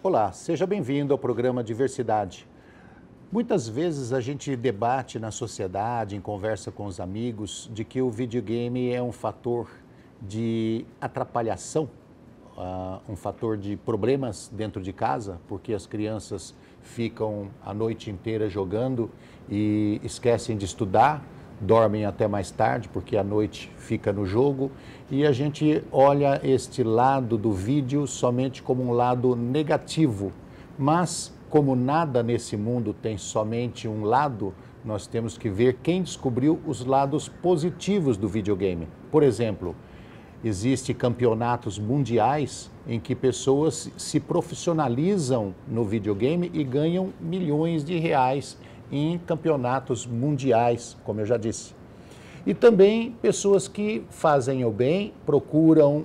Olá, seja bem-vindo ao programa Diversidade. Muitas vezes a gente debate na sociedade, em conversa com os amigos, de que o videogame é um fator de atrapalhação, um fator de problemas dentro de casa, porque as crianças ficam a noite inteira jogando e esquecem de estudar, dormem até mais tarde porque a noite fica no jogo, e a gente olha este lado do vídeo somente como um lado negativo, mas como nada nesse mundo tem somente um lado, nós temos que ver quem descobriu os lados positivos do videogame. Por exemplo, existem campeonatos mundiais em que pessoas se profissionalizam no videogame e ganham milhões de reais em campeonatos mundiais, como eu já disse. E também pessoas que fazem o bem, procuram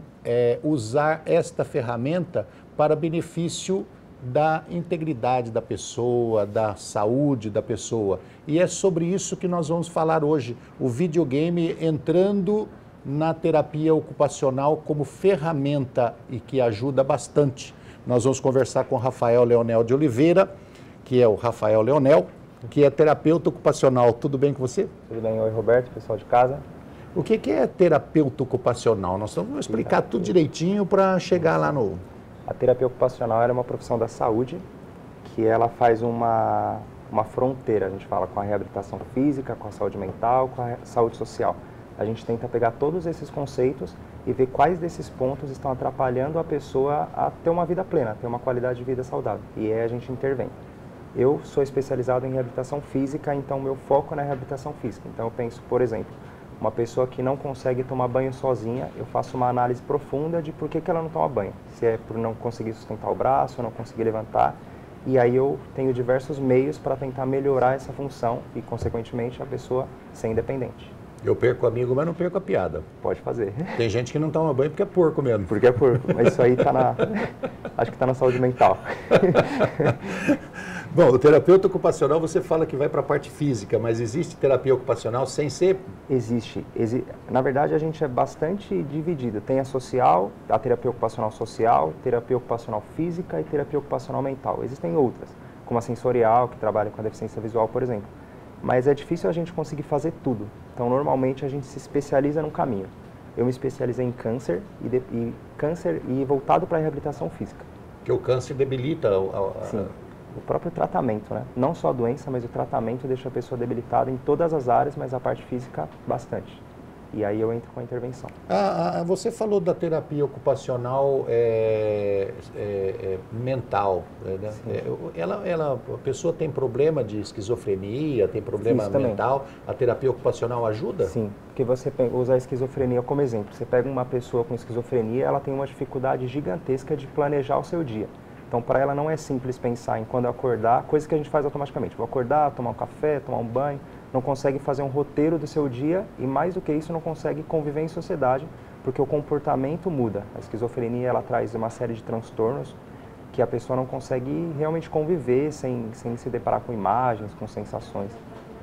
usar esta ferramenta para benefício da integridade da pessoa, da saúde da pessoa. E é sobre isso que nós vamos falar hoje, o videogame entrando na terapia ocupacional como ferramenta e que ajuda bastante. Nós vamos conversar com o Rafael Leonel de Oliveira, que é o Rafael Leonel, que é terapeuta ocupacional. Tudo bem com você? Tudo bem, oi Roberto, pessoal de casa. O que é terapeuta ocupacional? Nós vamos explicar tudo direitinho para chegar lá no... A terapia ocupacional é uma profissão da saúde que ela faz uma fronteira, a gente fala, com a reabilitação física, com a saúde mental, com a saúde social. A gente tenta pegar todos esses conceitos e ver quais desses pontos estão atrapalhando a pessoa a ter uma vida plena, ter uma qualidade de vida saudável. E aí a gente intervém. Eu sou especializado em reabilitação física, então meu foco é na reabilitação física. Então eu penso, por exemplo, uma pessoa que não consegue tomar banho sozinha, eu faço uma análise profunda de por que ela não toma banho. Se é por não conseguir sustentar o braço, não conseguir levantar. E aí eu tenho diversos meios para tentar melhorar essa função e, consequentemente, a pessoa ser independente. Eu perco o amigo, mas não perco a piada. Pode fazer. Tem gente que não toma banho porque é porco mesmo. Porque é porco, mas isso aí tá na... acho que tá na saúde mental. Bom, o terapeuta ocupacional, você fala que vai para a parte física, mas existe terapia ocupacional sem ser? Existe. Na verdade, a gente é bastante dividido. Tem a social, a terapia ocupacional social, terapia ocupacional física e terapia ocupacional mental. Existem outras, como a sensorial, que trabalha com a deficiência visual, por exemplo. Mas é difícil a gente conseguir fazer tudo. Então, normalmente, a gente se especializa num caminho. Eu me especializei em câncer e voltado para a reabilitação física. Porque o câncer debilita Sim. O próprio tratamento, né? Não só a doença, mas o tratamento deixa a pessoa debilitada em todas as áreas, mas a parte física, bastante. E aí eu entro com a intervenção. Você falou da terapia ocupacional mental. Né? A pessoa tem problema de esquizofrenia, tem problema mental, a terapia ocupacional ajuda? Sim, porque você usa a esquizofrenia como exemplo. Você pega uma pessoa com esquizofrenia, ela tem uma dificuldade gigantesca de planejar o seu dia. Então, para ela não é simples pensar em quando eu acordar, coisa que a gente faz automaticamente. Vou acordar, tomar um café, tomar um banho, não consegue fazer um roteiro do seu dia e, mais do que isso, não consegue conviver em sociedade, porque o comportamento muda. A esquizofrenia, ela traz uma série de transtornos que a pessoa não consegue realmente conviver sem se deparar com imagens, com sensações.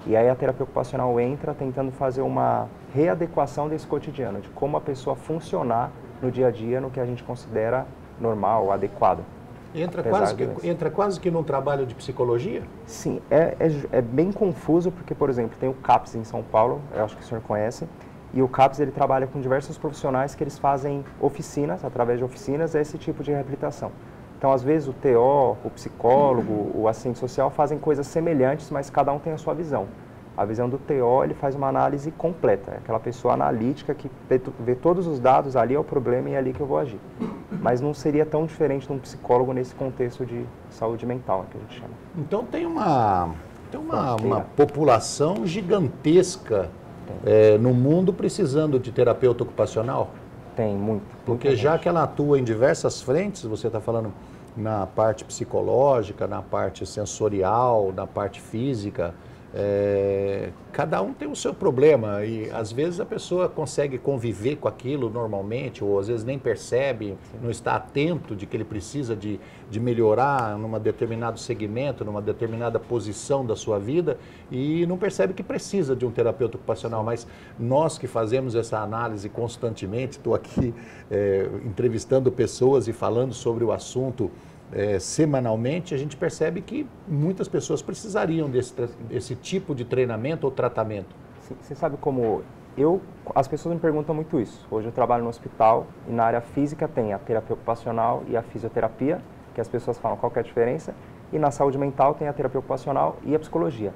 E aí a terapia ocupacional entra tentando fazer uma readequação desse cotidiano, de como a pessoa funcionar no dia a dia, no que a gente considera normal, adequado. Entra quase que num trabalho de psicologia? Sim, é bem confuso porque, por exemplo, tem o CAPS em São Paulo, eu acho que o senhor conhece, e o CAPS ele trabalha com diversos profissionais que eles fazem oficinas, através de oficinas, esse tipo de reabilitação. Então, às vezes, o TO, o psicólogo, o assistente social fazem coisas semelhantes, mas cada um tem a sua visão. A visão do TO, ele faz uma análise completa, é aquela pessoa analítica que vê todos os dados, ali é o problema e é ali que eu vou agir. Mas não seria tão diferente de um psicólogo nesse contexto de saúde mental, que a gente chama. Então tem uma população gigantesca no mundo precisando de terapeuta ocupacional? Tem, muito. Porque já que ela atua em diversas frentes, você está falando na parte psicológica, na parte sensorial, na parte física, cada um tem o seu problema e às vezes a pessoa consegue conviver com aquilo normalmente ou às vezes nem percebe, não está atento de que ele precisa de melhorar num determinado segmento, numa determinada posição da sua vida e não percebe que precisa de um terapeuta ocupacional. Mas nós que fazemos essa análise constantemente, estou aqui entrevistando pessoas e falando sobre o assunto semanalmente, a gente percebe que muitas pessoas precisariam desse tipo de treinamento ou tratamento. Você sabe como as pessoas me perguntam muito isso. Hoje eu trabalho no hospital e na área física tem a terapia ocupacional e a fisioterapia, que as pessoas falam qual que é a diferença, e na saúde mental tem a terapia ocupacional e a psicologia.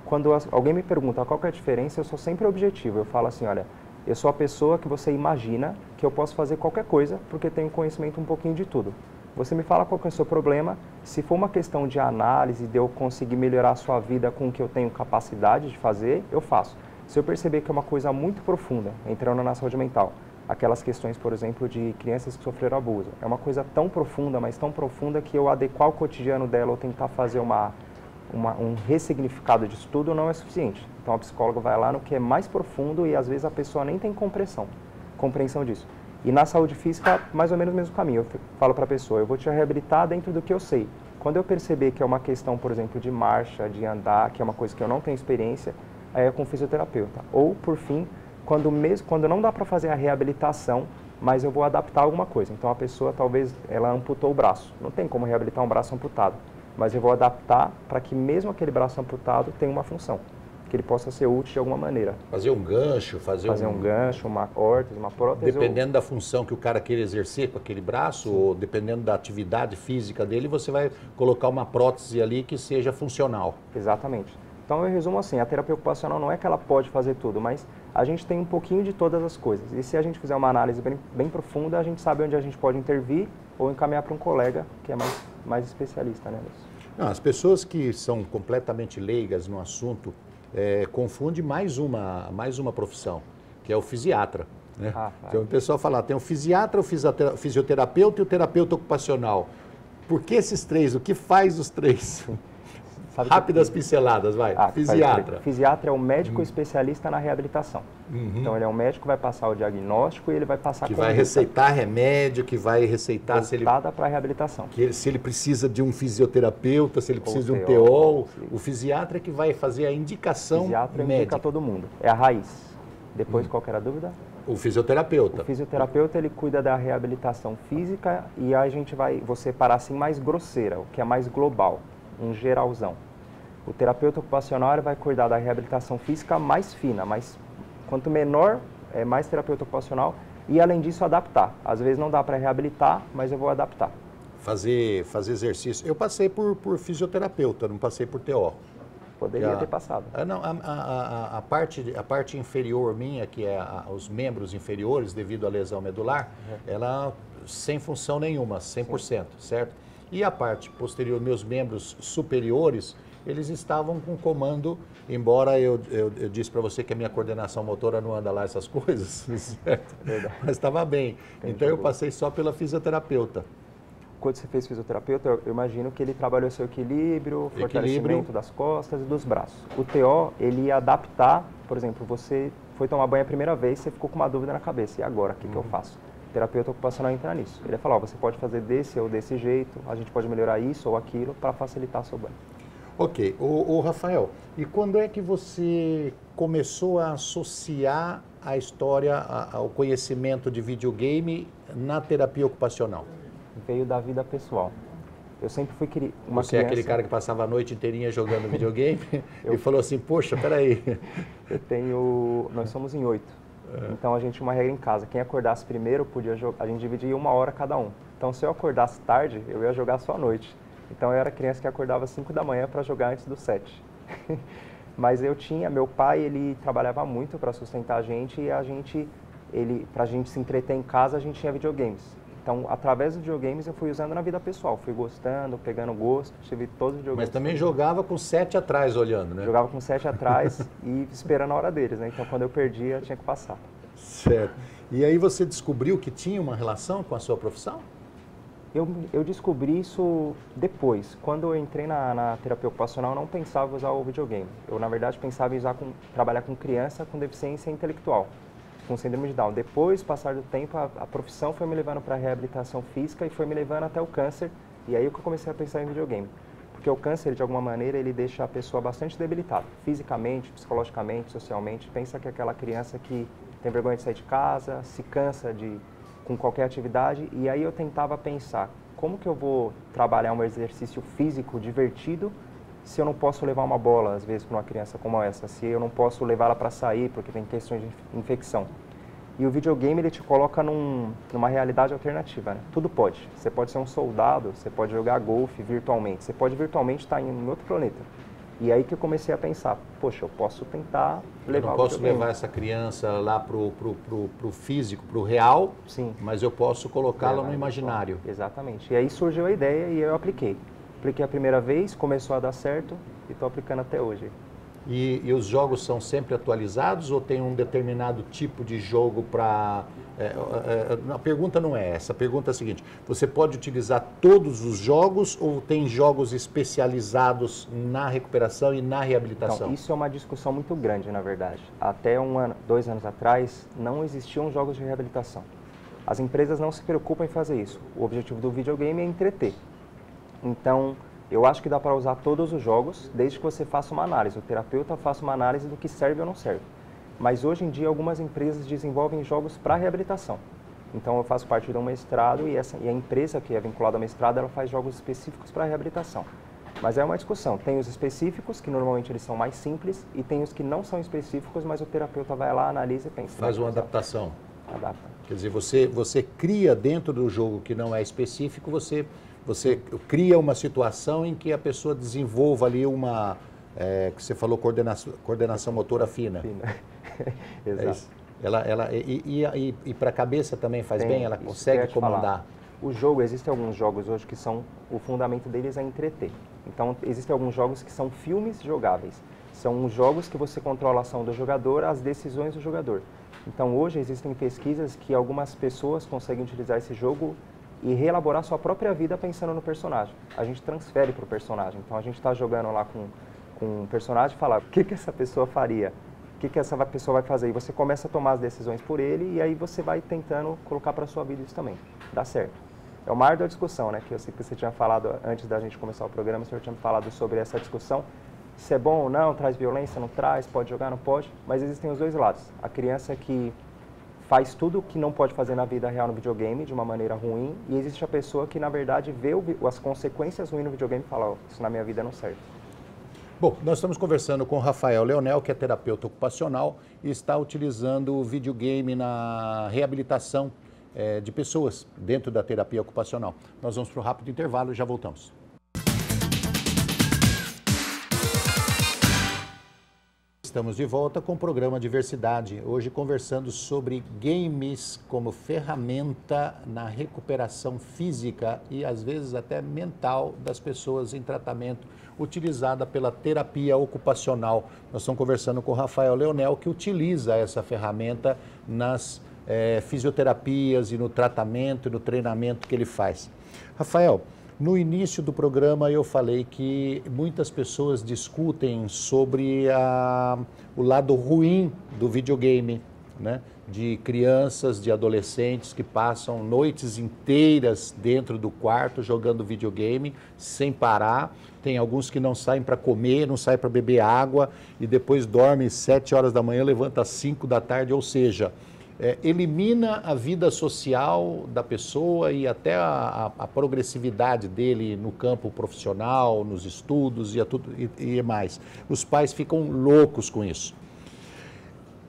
Quando alguém me pergunta qual que é a diferença, eu sou sempre objetivo. Eu falo assim, olha, eu sou a pessoa que você imagina que eu posso fazer qualquer coisa, porque tenho conhecimento um pouquinho de tudo. Você me fala qual que é o seu problema, se for uma questão de análise, de eu conseguir melhorar a sua vida com o que eu tenho capacidade de fazer, eu faço. Se eu perceber que é uma coisa muito profunda, entrando na saúde mental, aquelas questões, por exemplo, de crianças que sofreram abuso, é uma coisa tão profunda, mas tão profunda que eu adequar o cotidiano dela ou tentar fazer um ressignificado disso tudo não é suficiente. Então a psicóloga vai lá no que é mais profundo e às vezes a pessoa nem tem compreensão disso. E na saúde física, mais ou menos o mesmo caminho. Eu falo para a pessoa, eu vou te reabilitar dentro do que eu sei. Quando eu perceber que é uma questão, por exemplo, de marcha, de andar, que é uma coisa que eu não tenho experiência, aí é com o fisioterapeuta. Ou, por fim, quando não dá para fazer a reabilitação, mas eu vou adaptar alguma coisa. Então a pessoa, talvez, ela amputou o braço. Não tem como reabilitar um braço amputado. Mas eu vou adaptar para que mesmo aquele braço amputado tenha uma função, que ele possa ser útil de alguma maneira. Fazer um gancho, fazer um gancho, uma órtese, uma prótese. Dependendo da função que o cara queira exercer com aquele braço, sim, ou dependendo da atividade física dele, você vai colocar uma prótese ali que seja funcional. Exatamente. Então eu resumo assim, a terapia ocupacional não é que ela pode fazer tudo, mas a gente tem um pouquinho de todas as coisas. E se a gente fizer uma análise bem profunda, a gente sabe onde a gente pode intervir ou encaminhar para um colega que é mais especialista, né, nisso. Não, as pessoas que são completamente leigas no assunto confundem mais uma profissão, que é o fisiatra. Né? Então o pessoal fala, tem o fisiatra, o fisioterapeuta e o terapeuta ocupacional. Por que esses três? O que faz os três? Rápidas pinceladas, vai. Fisiatra. Fisiatra é o médico especialista na reabilitação. Uhum. Então ele é um médico que vai passar o diagnóstico e ele vai passar que vai receitar remédio, que vai receitar para a reabilitação. Se ele precisa de um fisioterapeuta, se ele precisa de um TO, o fisiatra é que vai fazer a indicação médica. O fisiatra indica todo mundo. É a raiz. Depois, qual que era a dúvida? O fisioterapeuta. O fisioterapeuta, ele cuida da reabilitação física e aí vou separar assim mais grosseira, o que é mais global. Um geralzão. O terapeuta ocupacional vai cuidar da reabilitação física mais fina, mas quanto menor, mais terapeuta ocupacional e, além disso, adaptar. Às vezes não dá para reabilitar, mas eu vou adaptar. Fazer exercício. Eu passei por fisioterapeuta, não passei por TO. Poderia ter passado. Não, a parte inferior minha, que é os membros inferiores, devido à lesão medular, ela sem função nenhuma, 100%, sim, certo? E a parte posterior, meus membros superiores, eles estavam com comando, embora eu disse para você que a minha coordenação motora não anda lá essas coisas, certo? Mas estava bem. Então eu passei só pela fisioterapeuta. Quando você fez fisioterapeuta, eu imagino que ele trabalhou seu equilíbrio, fortalecimento das costas e dos braços. O TO, ele ia adaptar, por exemplo, você foi tomar banho a primeira vez, você ficou com uma dúvida na cabeça, e agora, o que eu faço? O terapeuta ocupacional entra nisso. Ele vai falar, você pode fazer desse ou desse jeito, a gente pode melhorar isso ou aquilo para facilitar seu banho. Ok. O Rafael, e quando é que você começou a associar a história ao conhecimento de videogame na terapia ocupacional? Veio da vida pessoal. Eu sempre fui uma Você criança... é aquele cara que passava a noite inteirinha jogando videogame e falou assim, poxa, peraí. Nós somos em 8. Então a gente tinha uma regra em casa, quem acordasse primeiro podia jogar, a gente dividia 1 hora cada um. Então se eu acordasse tarde, eu ia jogar só à noite. Então eu era criança que acordava às 5 da manhã para jogar antes dos 7. Mas meu pai, ele trabalhava muito para sustentar a gente e pra gente se entreter em casa, a gente tinha videogames. Então, através dos videogames, eu fui usando na vida pessoal. Fui gostando, pegando gosto, tive todos os videogames. Mas também jogava com 7 atrás olhando, né? Jogava com 7 atrás e esperando a hora deles, né? Então, quando eu perdia, tinha que passar. Certo. E aí você descobriu que tinha uma relação com a sua profissão? Eu descobri isso depois. Quando eu entrei na terapia ocupacional, eu não pensava em usar o videogame. Eu, na verdade, pensava em trabalhar com criança com deficiência intelectual, com síndrome de Down. Depois, passar do tempo, a profissão foi me levando para a reabilitação física e foi me levando até o câncer. E aí que eu comecei a pensar em videogame. Porque o câncer, de alguma maneira, ele deixa a pessoa bastante debilitada. Fisicamente, psicologicamente, socialmente. Pensa que é aquela criança que tem vergonha de sair de casa, se cansa com qualquer atividade. E aí eu tentava pensar como que eu vou trabalhar um exercício físico divertido se eu não posso levar uma bola, às vezes, para uma criança como essa, se eu não posso levá-la para sair, porque tem questões de infecção. E o videogame, ele te coloca numa realidade alternativa, né? Tudo pode. Você pode ser um soldado, você pode jogar golfe virtualmente, você pode virtualmente estar em outro planeta. E aí que eu comecei a pensar, poxa, eu posso tentar levar o Eu não posso videogame. levar essa criança lá pro físico, pro real, Sim. mas eu posso colocá-la no imaginário. Exatamente. E aí surgiu a ideia e eu apliquei. Apliquei a primeira vez, começou a dar certo e estou aplicando até hoje. E os jogos são sempre atualizados ou tem um determinado tipo de jogo para... a pergunta não é essa, a pergunta é a seguinte, você pode utilizar todos os jogos ou tem jogos especializados na recuperação e na reabilitação? Então, isso é uma discussão muito grande, na verdade. Até 2 anos atrás, não existiam jogos de reabilitação. As empresas não se preocupam em fazer isso. O objetivo do videogame é entreter. Então, eu acho que dá para usar todos os jogos, desde que você faça uma análise. O terapeuta faça uma análise do que serve ou não serve. Mas hoje em dia, algumas empresas desenvolvem jogos para reabilitação. Então, eu faço parte de um mestrado e a empresa que é vinculada ao mestrado, ela faz jogos específicos para reabilitação. Mas é uma discussão. Tem os específicos, que normalmente eles são mais simples, e tem os que não são específicos, mas o terapeuta vai lá, analisa e pensa. Faz uma adaptação. Adapta. Quer dizer, você cria dentro do jogo que não é específico, você cria uma situação em que a pessoa desenvolva ali uma, que você falou, coordenação motora fina. Exato. E para a cabeça também faz bem? Ela consegue comandar? O jogo, existem alguns jogos hoje que o fundamento deles é entreter. Então, existem alguns jogos que são filmes jogáveis. São jogos que você controla a ação do jogador, as decisões do jogador. Então, hoje existem pesquisas que algumas pessoas conseguem utilizar esse jogo e reelaborar sua própria vida pensando no personagem. A gente transfere para o personagem. Então, a gente está jogando lá com um personagem e fala, o que essa pessoa faria? O que essa pessoa vai fazer? E você começa a tomar as decisões por ele e aí você vai tentando colocar para a sua vida isso também. Dá certo. É o maior da discussão, né? Que eu sei que você tinha falado antes da gente começar o programa, o senhor tinha falado sobre essa discussão. Se é bom ou não, traz violência, não traz, pode jogar, não pode. Mas existem os dois lados. A criança que faz tudo o que não pode fazer na vida real no videogame de uma maneira ruim, e existe a pessoa que, na verdade, vê as consequências ruins no videogame e fala, isso na minha vida não serve. Bom, nós estamos conversando com o Rafael Leonel, que é terapeuta ocupacional e está utilizando o videogame na reabilitação de pessoas dentro da terapia ocupacional. Nós vamos para um rápido intervalo e já voltamos. Estamos de volta com o programa Diversidade, hoje conversando sobre games como ferramenta na recuperação física e às vezes até mental das pessoas em tratamento, utilizada pela terapia ocupacional. Nós estamos conversando com o Rafael Leonel, que utiliza essa ferramenta nas fisioterapias e no tratamento e no treinamento que ele faz. Rafael, no início do programa eu falei que muitas pessoas discutem sobre o lado ruim do videogame, né? De crianças, de adolescentes que passam noites inteiras dentro do quarto jogando videogame sem parar. Tem alguns que não saem para comer, não saem para beber água e depois dormem 7 horas da manhã, levanta às 5 da tarde, ou seja, elimina a vida social da pessoa e até a progressividade dele no campo profissional, nos estudos e mais. Os pais ficam loucos com isso.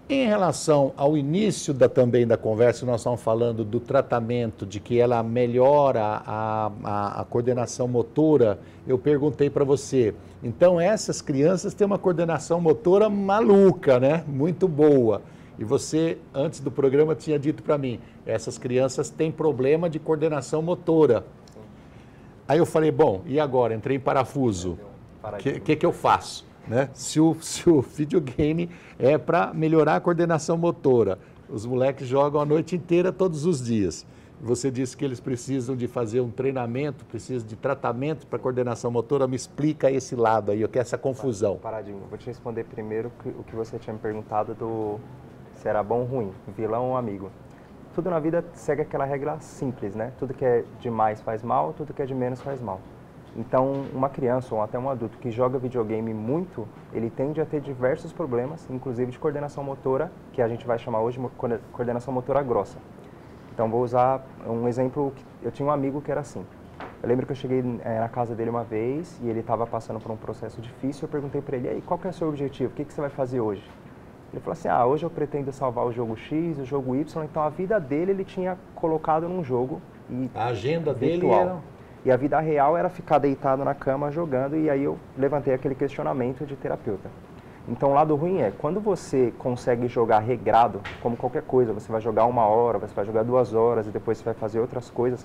Em relação ao início também da conversa, nós estamos falando do tratamento, de que ela melhora a coordenação motora. Eu perguntei para você, então essas crianças têm uma coordenação motora maluca, né? Muito boa. E você, antes do programa, tinha dito para mim, essas crianças têm problema de coordenação motora. Aí eu falei, bom, e agora? Entrei em parafuso. O que eu faço? Né? Se o videogame é para melhorar a coordenação motora, os moleques jogam a noite inteira, todos os dias. Você disse que eles precisam de fazer um treinamento, precisam de tratamento para coordenação motora. Me explica esse lado aí, essa confusão. Paradinho, vou te responder primeiro o que você tinha me perguntado se era bom ou ruim, vilão ou amigo. Tudo na vida segue aquela regra simples, né? Tudo que é de mais faz mal, tudo que é de menos faz mal. Então, uma criança ou até um adulto que joga videogame muito, ele tende a ter diversos problemas, inclusive de coordenação motora, que a gente vai chamar hoje de coordenação motora grossa. Então, vou usar um exemplo, eu tinha um amigo que era assim. Eu lembro que eu cheguei na casa dele uma vez e ele estava passando por um processo difícil. Eu perguntei para ele, e aí, qual que é o seu objetivo? O que você vai fazer hoje? Ele falou assim, hoje eu pretendo salvar o jogo X, o jogo Y. Então a vida dele ele tinha colocado num jogo a agenda virtual. Dele era... E a vida real era ficar deitado na cama jogando, e aí eu levantei aquele questionamento de terapeuta. Então o lado ruim é, quando você consegue jogar regrado, como qualquer coisa, você vai jogar 1 hora, você vai jogar 2 horas e depois você vai fazer outras coisas,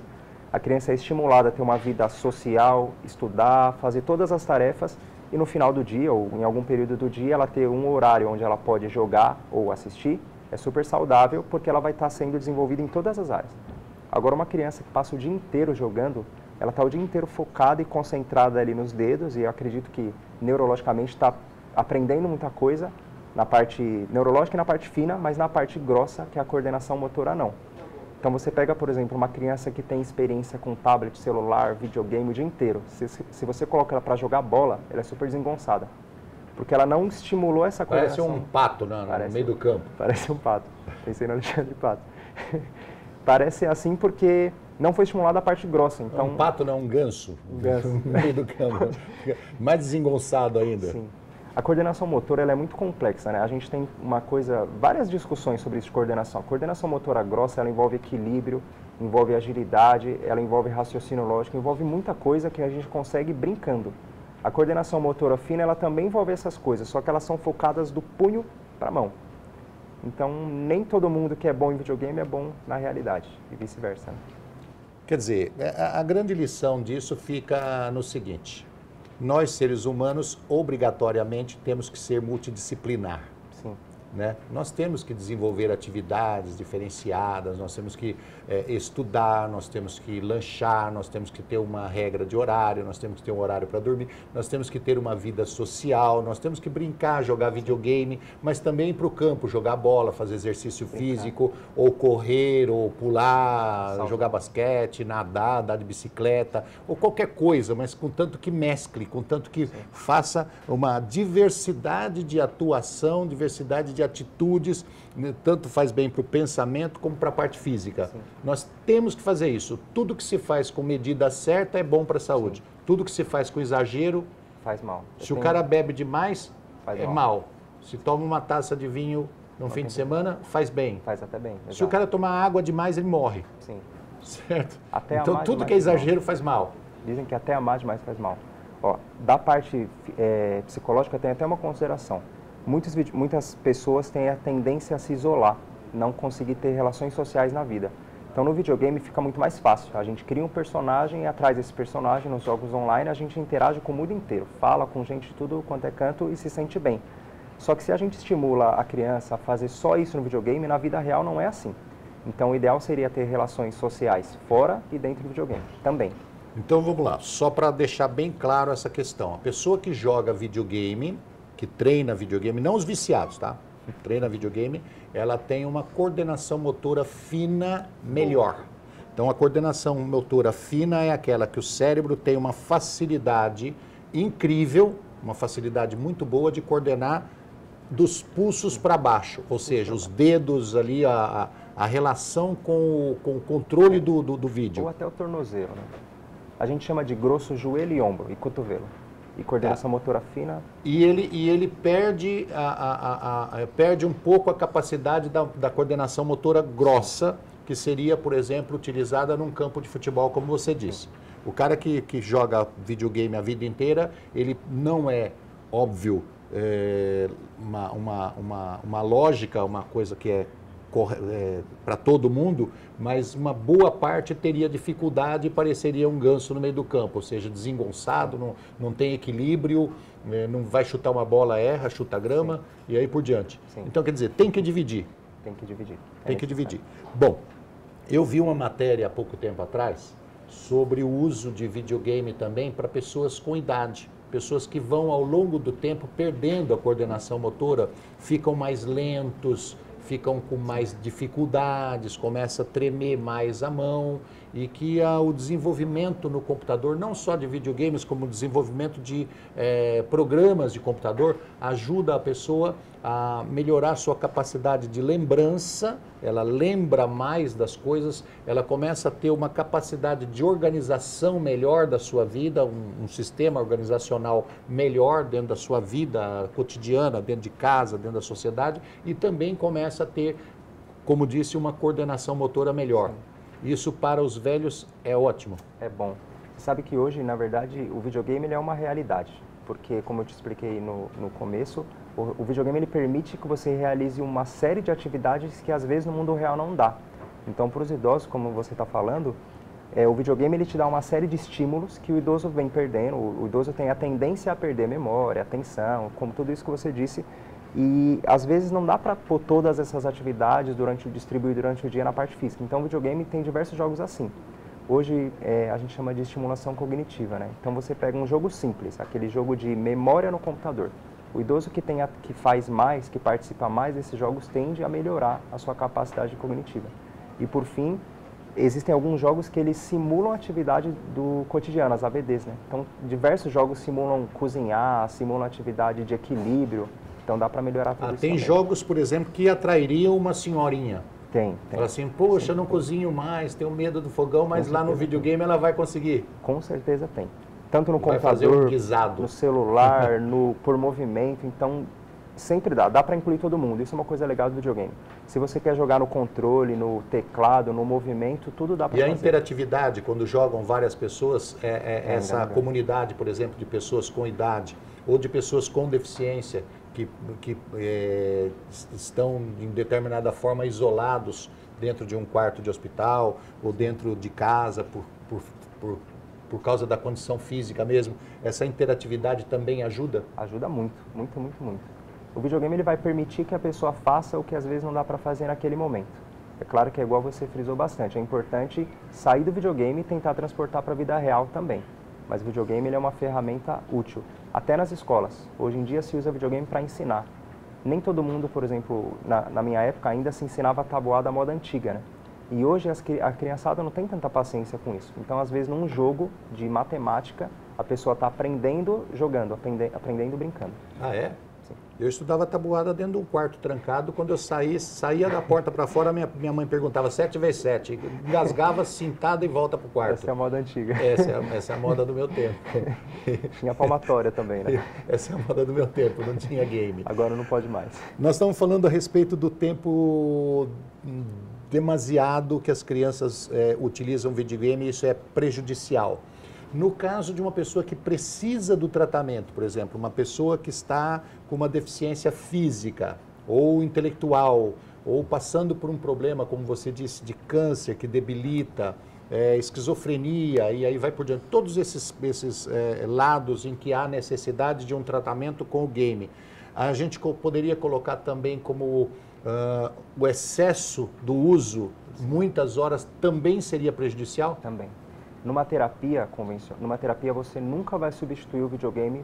a criança é estimulada a ter uma vida social, estudar, fazer todas as tarefas, e no final do dia, ou em algum período do dia, ela ter um horário onde ela pode jogar ou assistir, é super saudável, porque ela vai estar sendo desenvolvida em todas as áreas. Agora, uma criança que passa o dia inteiro jogando, ela está o dia inteiro focada e concentrada ali nos dedos, e eu acredito que neurologicamente está aprendendo muita coisa, na parte neurológica e na parte fina, mas na parte grossa, que é a coordenação motora, não. Então você pega, por exemplo, uma criança que tem experiência com tablet, celular, videogame o dia inteiro. Se você coloca ela para jogar bola, ela é super desengonçada. Porque ela não estimulou essa coordenação. Parece um pato no meio do campo. Parece um pato. Pensei no Alexandre Pato. Parece assim porque não foi estimulada a parte grossa. Então... Um pato não, um ganso. Um ganso. No meio do campo. Mais desengonçado ainda. Sim. A coordenação motora ela é muito complexa, né? A gente tem várias discussões sobre isso de coordenação. A coordenação motora grossa, ela envolve equilíbrio, envolve agilidade, ela envolve raciocínio lógico, envolve muita coisa que a gente consegue brincando. A coordenação motora fina, ela também envolve essas coisas, só que elas são focadas do punho para a mão. Então, nem todo mundo que é bom em videogame é bom na realidade, e vice-versa. Né? Quer dizer, a grande lição disso fica no seguinte: nós, seres humanos, obrigatoriamente temos que ser multidisciplinar. Sim. Né? Nós temos que desenvolver atividades diferenciadas, nós temos que estudar, nós temos que lanchar, nós temos que ter uma regra de horário, nós temos que ter um horário para dormir, nós temos que ter uma vida social, nós temos que brincar, jogar videogame, mas também ir para o campo, jogar bola, fazer exercício físico, ou correr, ou pular, jogar basquete, nadar, andar de bicicleta, ou qualquer coisa, mas contanto que mescle, contanto que faça uma diversidade de atuação, diversidade de atitudes, tanto faz bem para o pensamento como para a parte física. Sim. Nós temos que fazer isso. Tudo que se faz com medida certa é bom para a saúde. Sim. Tudo que se faz com exagero faz mal. Se o cara bebe demais, é mal. Se toma uma taça de vinho no fim de semana, faz bem. Faz até bem. Se o cara tomar água demais, ele morre. Sim. Certo? Até então tudo que é exagero faz mal. Dizem que até amar demais faz mal. Ó, da parte psicológica tem até uma consideração. Muitas pessoas têm a tendência a se isolar, não conseguir ter relações sociais na vida. Então no videogame fica muito mais fácil. A gente cria um personagem e atrás desse personagem, nos jogos online, a gente interage com o mundo inteiro. Fala com gente de tudo quanto é canto e se sente bem. Só que se a gente estimula a criança a fazer só isso no videogame, na vida real não é assim. Então o ideal seria ter relações sociais fora e dentro do videogame também. Então vamos lá, só para deixar bem claro essa questão. A pessoa que joga videogame, que treina videogame, não os viciados, tá? Treina videogame, ela tem uma coordenação motora fina melhor. Então a coordenação motora fina é aquela que o cérebro tem uma facilidade incrível, uma facilidade muito boa de coordenar dos pulsos para baixo, ou seja, os dedos ali, a relação com o controle do vídeo. Ou até o tornozelo, né? A gente chama de grosso joelho e ombro e cotovelo. E coordenação motora fina. E ele perde, perde um pouco a capacidade da coordenação motora grossa, que seria, por exemplo, utilizada num campo de futebol, como você disse. O cara que joga videogame a vida inteira, ele não é, óbvio, uma lógica, uma coisa que é para todo mundo, mas uma boa parte teria dificuldade e pareceria um ganso no meio do campo, ou seja, desengonçado, não tem equilíbrio, não vai chutar uma bola, erra, chuta grama. Sim. E aí por diante. Sim. Então, quer dizer, tem que dividir. Tem que dividir. Tem que dividir. Bom, eu vi uma matéria há pouco tempo atrás sobre o uso de videogame também para pessoas com idade. Pessoas que vão ao longo do tempo perdendo a coordenação motora, ficam mais lentos, ficam com mais dificuldades, começa a tremer mais a mão, e que o desenvolvimento no computador, não só de videogames, como o desenvolvimento de programas de computador, ajuda a pessoa a melhorar sua capacidade de lembrança, ela lembra mais das coisas, ela começa a ter uma capacidade de organização melhor da sua vida, um sistema organizacional melhor dentro da sua vida cotidiana, dentro de casa, dentro da sociedade, e também começa a ter, como disse, uma coordenação motora melhor. Isso para os velhos é ótimo. É bom. Você sabe que hoje, na verdade, o videogame ele é uma realidade, porque, como eu te expliquei no começo, o videogame ele permite que você realize uma série de atividades que às vezes no mundo real não dá. Então, para os idosos, como você está falando, o videogame ele te dá uma série de estímulos que o idoso vem perdendo. O idoso tem a tendência a perder memória, atenção, como tudo isso que você disse. E às vezes não dá para pôr todas essas atividades distribuir durante o dia na parte física. Então, o videogame tem diversos jogos assim. Hoje a gente chama de estimulação cognitiva, né? Então você pega um jogo simples, aquele jogo de memória no computador. O idoso que faz mais, que participa mais desses jogos, tende a melhorar a sua capacidade cognitiva. E por fim, existem alguns jogos que eles simulam a atividade do cotidiano, as ABDs, né? Então diversos jogos simulam cozinhar, simulam atividade de equilíbrio, então dá para melhorar tudo isso Tem também. jogos, por exemplo, que atrairiam uma senhorinha. Tem. Fala assim, poxa, eu não cozinho mais, tenho medo do fogão, mas lá no videogame ela vai conseguir. Com certeza tem. Tanto no Vai fazer computador, um guisado. no celular, por movimento, então sempre dá para incluir todo mundo. Isso é uma coisa legal do videogame. Se você quer jogar no controle, no teclado, no movimento, tudo dá para fazer. E a interatividade, quando jogam várias pessoas, essa comunidade, por exemplo, de pessoas com idade ou de pessoas com deficiência, que estão, em determinada forma, isolados dentro de um quarto de hospital ou dentro de casa por causa da condição física mesmo, essa interatividade também ajuda? Ajuda muito, muito, muito, muito. O videogame ele vai permitir que a pessoa faça o que às vezes não dá para fazer naquele momento. É claro que é igual você frisou bastante, é importante sair do videogame e tentar transportar para a vida real também. Mas o videogame ele é uma ferramenta útil, até nas escolas. Hoje em dia se usa videogame para ensinar. Nem todo mundo, por exemplo, na minha época ainda se ensinava tabuada à moda antiga, né? E hoje a criançada não tem tanta paciência com isso. Então, às vezes, num jogo de matemática, a pessoa está aprendendo jogando, aprendendo brincando. Ah, é? Sim. Eu estudava tabuada dentro de um quarto trancado. Quando eu saía da porta para fora, minha mãe perguntava 7 vezes 7. Engasgava, sentada e volta para o quarto. Essa é a moda antiga. Essa é a moda do meu tempo. Tinha palmatória também, né? Essa é a moda do meu tempo, não tinha game. Agora não pode mais. Nós estamos falando a respeito do tempo demasiado que as crianças utilizam videogame e isso é prejudicial. No caso de uma pessoa que precisa do tratamento, por exemplo, uma pessoa que está com uma deficiência física ou intelectual, ou passando por um problema, como você disse, de câncer que debilita, esquizofrenia e aí vai por diante, todos esses lados em que há necessidade de um tratamento com o game. A gente poderia colocar também como o excesso do uso, muitas horas, também seria prejudicial? Também. Numa terapia você nunca vai substituir o videogame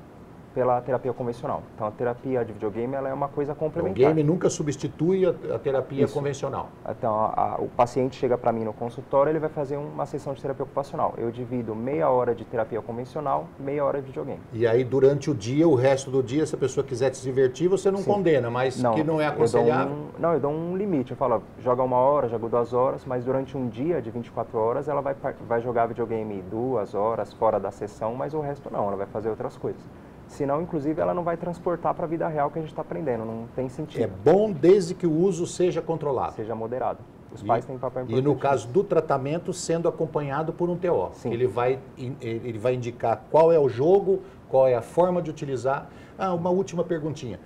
pela terapia convencional. Então a terapia de videogame ela é uma coisa complementar. O game nunca substitui a terapia convencional. Então o paciente chega para mim no consultório, ele vai fazer uma sessão de terapia ocupacional. Eu divido meia hora de terapia convencional, meia hora de videogame. E aí durante o dia, o resto do dia, se a pessoa quiser se divertir, você não condena, mas que não é aconselhável? Eu dou um limite. Eu falo, joga 1 hora, joga 2 horas, mas durante um dia de 24 horas ela vai jogar videogame 2 horas fora da sessão, mas o resto não, ela vai fazer outras coisas. Senão, inclusive, ela não vai transportar para a vida real que a gente está aprendendo, não tem sentido. É bom desde que o uso seja controlado. Seja moderado. Os pais têm papel importante. E no caso do tratamento, sendo acompanhado por um TO. Sim. Ele vai indicar qual é o jogo, qual é a forma de utilizar. Uma última perguntinha.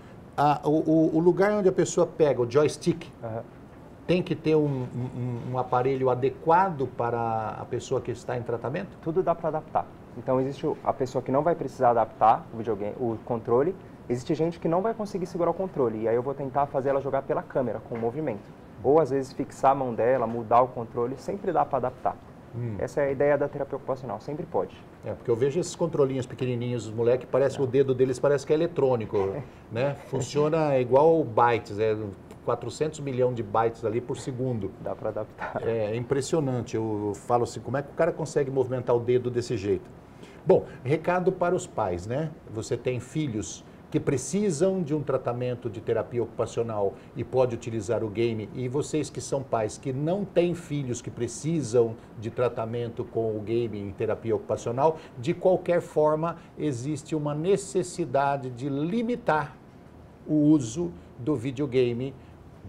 O lugar onde a pessoa pega o joystick, tem que ter um aparelho adequado para a pessoa que está em tratamento? Tudo dá para adaptar. Então existe a pessoa que não vai precisar adaptar o controle, existe gente que não vai conseguir segurar o controle, e aí eu vou tentar fazer ela jogar pela câmera, com o movimento. Ou às vezes fixar a mão dela, mudar o controle, sempre dá para adaptar. Essa é a ideia da terapia ocupacional, sempre pode. Porque eu vejo esses controlinhos pequenininhos, os moleques, o dedo deles parece que é eletrônico, né? Funciona igual bytes, 400 milhões de bytes ali por segundo. Dá para adaptar. É impressionante, eu falo assim, como é que o cara consegue movimentar o dedo desse jeito? Bom, recado para os pais, né? Você tem filhos que precisam de um tratamento de terapia ocupacional e pode utilizar o game, e vocês que são pais que não têm filhos que precisam de tratamento com o game em terapia ocupacional, de qualquer forma existe uma necessidade de limitar o uso do videogame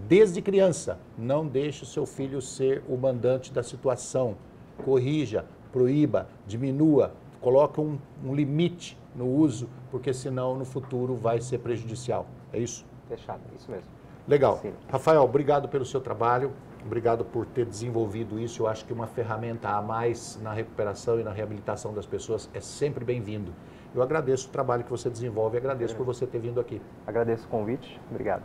desde criança. Não deixe o seu filho ser o mandante da situação. Corrija, proíba, diminua, coloque um limite no uso, porque senão no futuro vai ser prejudicial. É isso? Fechado, isso mesmo. Legal. Sim. Rafael, obrigado pelo seu trabalho, obrigado por ter desenvolvido isso. Eu acho que uma ferramenta a mais na recuperação e na reabilitação das pessoas é sempre bem-vindo. Eu agradeço o trabalho que você desenvolve e agradeço por você ter vindo aqui. Agradeço o convite, obrigado.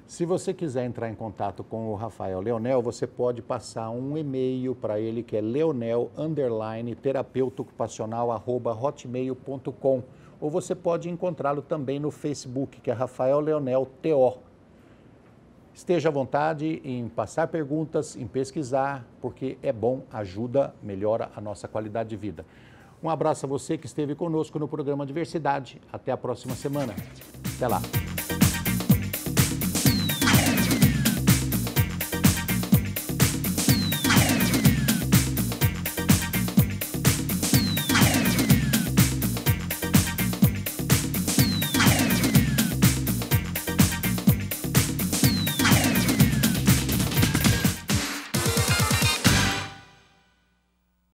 Se você quiser entrar em contato com o Rafael Leonel, você pode passar um e-mail para ele que é leonel_terapeuta-ocupacional@hotmail.com, ou você pode encontrá-lo também no Facebook, que é Rafael Leonel TO. Esteja à vontade em passar perguntas, em pesquisar, porque é bom, ajuda, melhora a nossa qualidade de vida. Um abraço a você que esteve conosco no programa Diversidade. Até a próxima semana. Até lá.